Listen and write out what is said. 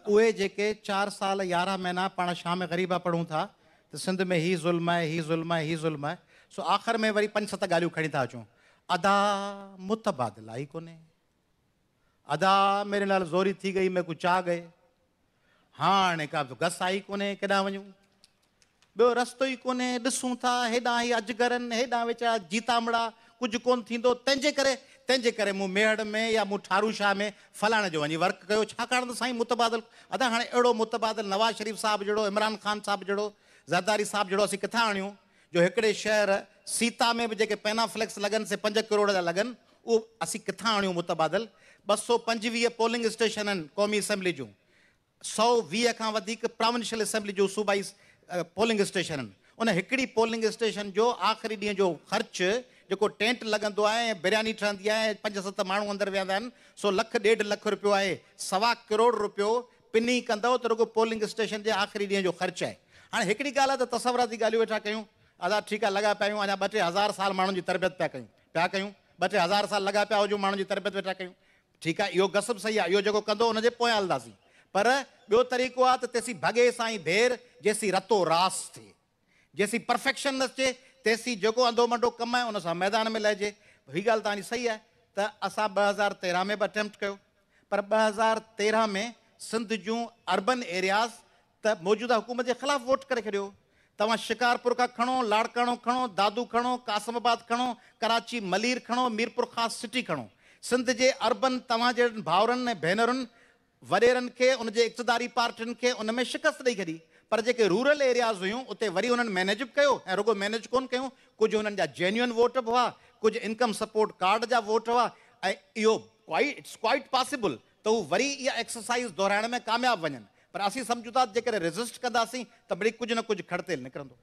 उहे जेके 4 साल 11 महीना पाण शाम ग़रीबा पढ़ूं था त सिंध में ही ज़ुल्म है, ही ज़ुल्म है, ही ज़ुल्म है। सो आख़िर में वरी 5-7 ॻाल्हियूं खणी था अचूं। अदा मुतबादिला ही कोन्हे। अदा मेरे नाल ज़ोरी थी गई, मैं कुछ आ गए। हाणे का गस आई कोन्हे, केॾांहुं वञूं? ॿियो रस्तो ई कोन्हे। ॾिसूं था हेॾां ही अजगरनि, हेॾां वेचारा जीतामड़ा, कुझु कोन थींदो। तंहिंजे करे मूं मेहड़ में या मूं ठारू शाह में फलाणे जो वञी वर्क कयो, छाकाणि त साईं मुतबादिल। अदा हाणे अहिड़ो मुतबादिल नवाज़ शरीफ़ साहिब जहिड़ो, इमरान ख़ान साहिब जहिड़ो, ज़रदारी साहिब जहिड़ो असीं किथां आणियूं जो हिकिड़े शहर सीता में बि जेके पैनाफ्लेक्स लॻनि से 5 करोड़ जा लॻनि, उहो असीं किथां आणियूं मुतबादिल। 225 पोलिंग स्टेशन आहिनि क़ौमी असेंबली जूं, 120 खां वधीक प्रोविंशियल असेंबली जूं सूबाई पोलिंग स्टेशन आहिनि। उन हिकिड़ी पोलिंग स्टेशन जो आख़िरी ॾींहं जो ख़र्च जेको टेंट लॻंदो आहे ऐं बिरयानी ठहंदी आहे, 5-7 माण्हू अंदरि विहंदा आहिनि, सो $1.5 लख रुपयो आहे। 1.25 करोड़ रुपयो पिनी कंदव त रुगो पोलिंग स्टेशन जे आख़िरी ॾींहं जो ख़र्च आहे। हाणे हिकिड़ी ॻाल्हि आहे त तसवुराती ॻाल्हियूं वेठा कयूं, अदा ठीकु आहे, लॻा पिया आहियूं, अञा 2-3 हज़ार साल माण्हुनि जी तरबियत पिया कयूं, 2-3 हज़ार साल लॻा पिया हुजूं, माण्हुनि जी तरबियत वेठा कयूं। ठीकु आहे, इहो गसब सही आहे, इहो जेको कंदो हुनजे पोयां हलंदासीं। पर ॿियो तरीक़ो आहे त तेसीं भॻे साईं भेर, जेसीं रतो रास थिए, जेसीं परफेक्शन न अचे, तेसीं जेको अंधो मंडो कमु आहे उन सां मैदान में लहिजे। हीअ ॻाल्हि तव्हांजी सही आहे त असां 2013 में बि अटैम्प्ट कयो, पर 2013 में सिंध जूं अर्बन एरियाज़ त मौजूदा हुकूमत जे ख़िलाफ़ु वोट करे छॾियो। तव्हां शिकारपुर खां खणो, लाड़काणो खणो, दादू खणो, कासिमाबाद खणो, कराची मलीर खणो, मीरपुर ख़ासि सिटी खणो, सिंध जे अर्बन तव्हां जहिड़नि भाउरनि ऐं भेनरुनि वॾेरनि खे, उनजे इक़्तिदारी पार्टियुनि खे उन में शिकस्त ॾेई छॾी। पर जेके रूरल एरियाज़ हुयूं उते वरी उन्हनि मैनेज बि कयो, ऐं रुगो मैनेज कोन कयूं, कुझु हुननि जा जेन्युअन वोट बि हुआ, कुझु इनकम सपोर्ट कार्ड जा वोट हुआ। ऐं इहो इट्स क्वाइट पॉसिबल त हू वरी इहा एक्सरसाइज़ दोहिराइण में कामयाबु वञनि। पर असीं सम्झूं था जेकॾहिं रेज़िस्ट कंदासीं त वरी कुझु न कुझु खड़तेल निकिरंदो।